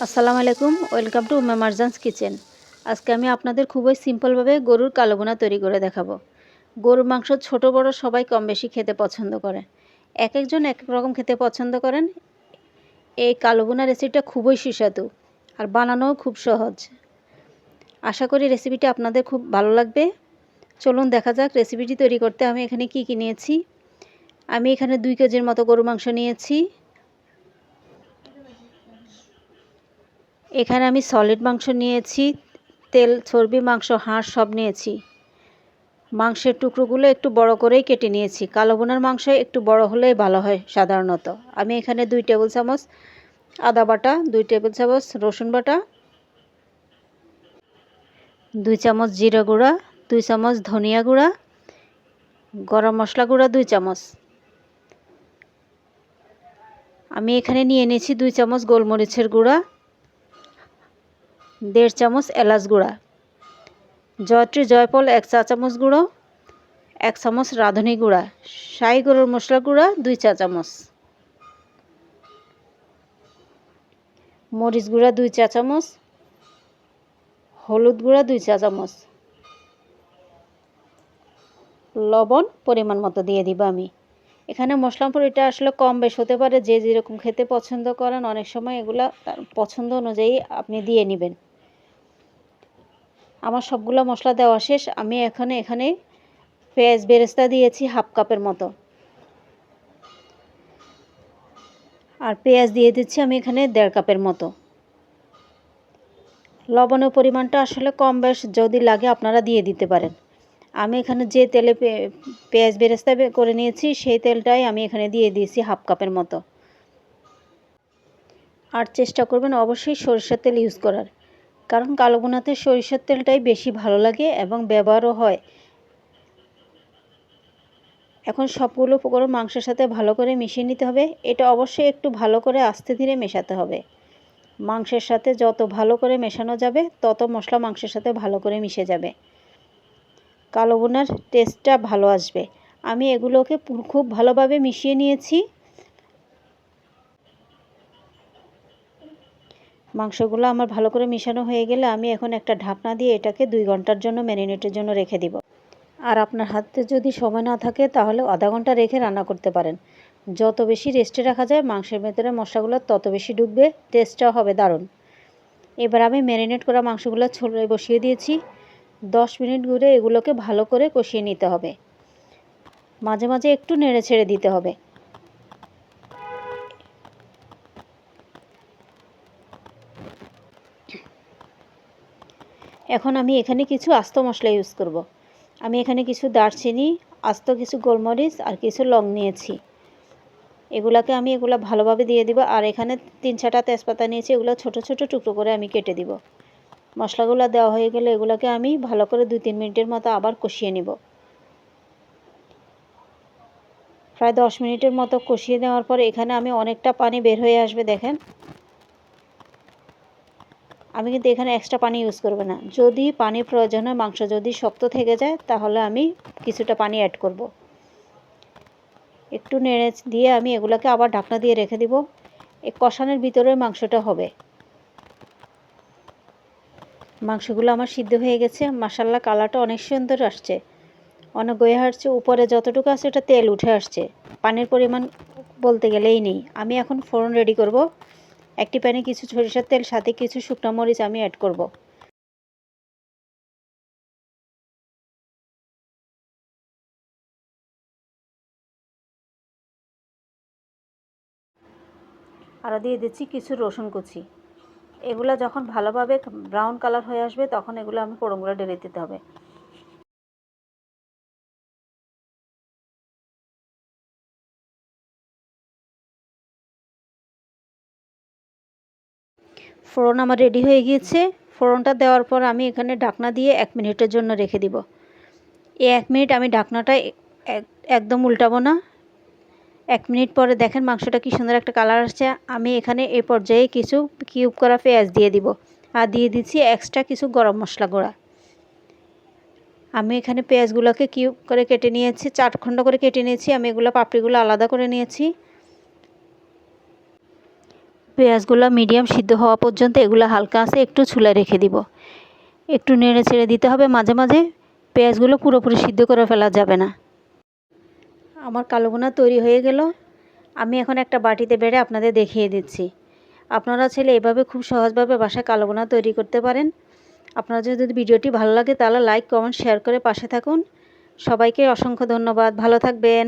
আসসালামু আলাইকুম, welcome to মামারজানস kitchen. আজকে আমি আপনাদের খুবই সিম্পলভাবে গরুর কালো ভুনা তৈরি করে দেখাবো। গরুর মাংস ছোট বড় সবাই কম বেশি খেতে পছন্দ করে। এক একজন এক এক রকম খেতে পছন্দ করেন। এই কালো ভুনা রেসিপিটা খুবই সুস্বাদু আর বানানোও খুব সহজ। আশা করি রেসিপিটা আপনাদের খুব ভালো লাগবে। চলুন দেখা যাক রেসিপিটি তৈরি করতে আমি এখানে কি নিয়েছি। আমি এখানে 2 কেজির মতো গরুর মাংস নিয়েছি। এখানে আমি সলিড মাংস নিয়েছি, তেল চর্বি মাংস হাড় সব নিয়েছি। মাংসের টুকরোগুলো একটু বড় করেই কেটে নিয়েছি। কালো ভুনার মাংস একটু বড় হলেই ভালো হয় সাধারণত। আমি এখানে 2 টেবিল চামচ আদা বাটা, 2 টেবিল চামচ রসুন বাটা, 2 চামচ জিরা গুঁড়া, 2 চামচ ধনিয়া গুঁড়া, গরম মশলা গুঁড়া 2 চামচ। আমি এখানে নিয়ে নিয়েছি 2 চামচ গোলমরিচের গুঁড়া, 1.5 চামচ এলাচ গুঁড়া, জয়ত্রী জয়ফল 1 চা চামচ গুঁড়ো, 1 চামচ রাঁধুনি গুঁড়া, শাহি গরম মশলা গুঁড়া 2 চা চামচ, মরিচ গুঁড়া 2 চা চামচ, হলুদ গুঁড়া 2 চা চামচ, লবণ পরিমাণ মতো দিয়ে দিব। আমি এখানে মশলার পরিমাণটা আসলে কম বেশ হতে পারে, যে যেরকম খেতে পছন্দ করেন অনেক সময় এগুলা তার পছন্দ অনুযায়ী আপনি দিয়ে নেবেন। আমার সবগুলো মশলা দেওয়া শেষ। আমি এখানে পেঁয়াজ বেরেস্তা দিয়েছি 1/2 কাপের মতো, আর পেঁয়াজ দিয়ে দিচ্ছি আমি এখানে 1.5 কাপের মতো। লবণের পরিমাণটা আসলে কম বেশ যদি লাগে আপনারা দিয়ে দিতে পারেন। আমি এখানে যে তেলে পেঁয়াজ বেরেস্তা করে নিয়েছি সেই তেলটাই আমি এখানে দিয়ে দিয়েছি 1/2 কাপের মতো। আর চেষ্টা করবেন অবশ্যই সরিষার তেল ইউজ করার, কারণ কালো ভুনাতে সরিষার তেলটাই বেশি ভালো লাগে এবং ব্যবহারও হয়। এখন সবগুলো উপকরণ মাংসের সাথে ভালো করে মিশিয়ে নিতে হবে। এটা অবশ্যই একটু ভালো করে আস্তে ধীরে মেশাতে হবে। মাংসের সাথে যত ভালো করে মেশানো যাবে তত মশলা মাংসের সাথে ভালো করে মিশে যাবে, কালো ভুনার টেস্টটা ভালো আসবে। আমি এগুলোকে খুব ভালোভাবে মিশিয়ে নিয়েছি। মাংসগুলো আমার ভালো করে মিশানো হয়ে গেলে আমি এখন একটা ঢাকনা দিয়ে এটাকে 2 ঘন্টার জন্য ম্যারিনেটের জন্য রেখে দিব। আর আপনার হাতে যদি সময় না থাকে তাহলে আধা ঘন্টা রেখে রান্না করতে পারেন। যত বেশি রেস্টে রাখা যায় মাংসের ভেতরে মশলাগুলো তত বেশি ঢুকবে, টেস্টটাও হবে দারুণ। এবার আমি ম্যারিনেট করা মাংসগুলো চুলায় বসিয়ে দিয়েছি। 10 মিনিট ধরে এগুলোকে ভালো করে কষিয়ে নিতে হবে, মাঝে মাঝে একটু নেড়ে ছেড়ে দিতে হবে। এখন আমি এখানে কিছু আস্ত মশলা ইউজ করব। আমি এখানে কিছু দারচিনি, আস্ত কিছু গোলমরিচ আর কিছু লং নিয়েছি। এগুলাকে আমি ভালোভাবে দিয়ে দিব। আর এখানে 3-4টা তেজপাতা নিয়েছি, এগুলো ছোট ছোট টুকরো করে আমি কেটে দিব। মশলাগুলো দেওয়া হয়ে গেলে এগুলোকে আমি ভালো করে 2-3 মিনিটের মতো আবার কষিয়ে নিব। প্রায় 10 মিনিটের মতো কষিয়ে নেওয়ার পর এখানে আমি অনেকটা পানি বের হয়ে আসবে দেখেন। আমি কিন্তু এখানে এক্সট্রা পানি ইউজ করব না। যদি পানির প্রয়োজন হয়, মাংস যদি শক্ত থেকে যায় তাহলে আমি কিছুটা পানি অ্যাড করব। একটু নেড়ে দিয়ে আমি এগুলোকে আবার ঢাকনা দিয়ে রেখে দিব। এই কষানোর ভিতরে মাংসটা হবে। মাংসগুলো আমার সিদ্ধ হয়ে গেছে। মাশাআল্লাহ কালারটা অনেক সুন্দর আসছে, অনেক গয়ে আসছে। উপরে যতটুকু আছে এটা তেল উঠে আসছে, পানির পরিমাণ বলতে গেলেই নেই। আমি এখন ফোড়ন রেডি করব। একটি প্যানে কিছু সরিষার তেল, সাথে কিছু শুকনো মরিচ আমি অ্যাড করব। আর দিয়ে দিচ্ছি কিছু রসুন কুচি। এগুলো যখন ভালোভাবে ব্রাউন কালার হয়ে আসবে তখন এগুলো আমি ফোড়নগুলো ঢেলে দিতে হবে। ফোড়ন আমার রেডি হয়ে গিয়েছে। ফোড়নটা দেওয়ার পর আমি এখানে ঢাকনা দিয়ে 1 মিনিটের জন্য রেখে দিব। এই 1 মিনিট আমি ঢাকনাটা একদম উল্টাবো না। 1 মিনিট পরে দেখেন মাংসটা কি সুন্দর একটা কালার আসছে। আমি এখানে এই পর্যায়ে কিছু কিউব করা পেঁয়াজ দিয়ে দিব, আর দিয়ে দিচ্ছি এক্সট্রা কিছু গরম মশলা গুঁড়া। আমি এখানে পেঁয়াজগুলোকে কিউব করে কেটে নিয়েছি, 4 খণ্ড করে কেটে নিয়েছি। আমি এগুলো পাপড়িগুলো আলাদা করে নিয়েছি। পেঁয়াজগুলো মিডিয়াম সিদ্ধ হওয়া পর্যন্ত এগুলো হালকা আছে একটু চুলায় রেখে দিব। একটু নেড়ে ছেড়ে দিতে হবে মাঝে মাঝে, পেঁয়াজগুলো পুরোপুরি সিদ্ধ করে ফেলা যাবে না। আমার কালো ভুনা তৈরি হয়ে গেল। আমি এখন একটা বাটিতে বেড়ে আপনাদের দেখিয়ে দিচ্ছি। আপনারা চাইলে এভাবে খুব সহজভাবে বাসায় কালো ভুনা তৈরি করতে পারেন। আপনারা যদি ভিডিওটি ভালো লাগে তাহলে লাইক, কমেন্ট, শেয়ার করে পাশে থাকুন। সবাইকে অসংখ্য ধন্যবাদ। ভালো থাকবেন।